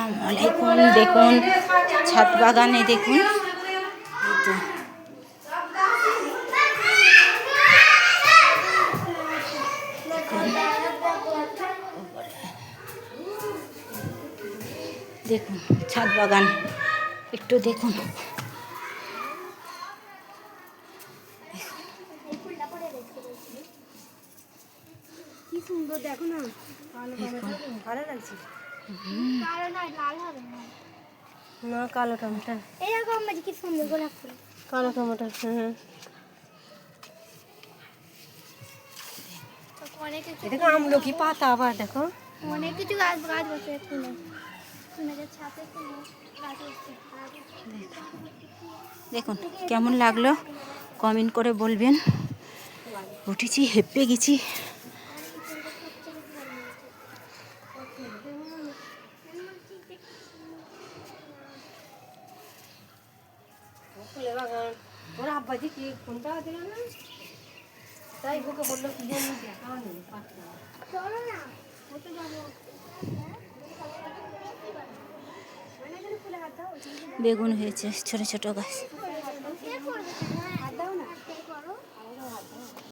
আসসালামু আলাইকুম। দেখুন ছাদ বাগানে দেখুন দেখুন ছাদ বাগান একটু দেখুন। কি সুন্দর দেখো না, ভালো লাগছে না কালো টমেটো। এরকম কি সুন্দর গোলাপ ফুল, কালো টমেটো। হ্যাঁ দেখো আমলকি পাতা, আবার দেখো অনেক কিছু গাছ বসে ফুলে ফুলের ছাপে গাছ বসে। দেখুন কেমন লাগলো কমেন্ট করে বলবেন। উঠেছি, হেঁপে গেছি। ফুলের বাগান। ওর আব্বাজি কি কোনটা দিল না, তাই ওকে বললো কি জানি দেখা নেই পাতা। চলো না ওটা যাবো। বেগুন হয়েছে ছোট ছোট গাছ।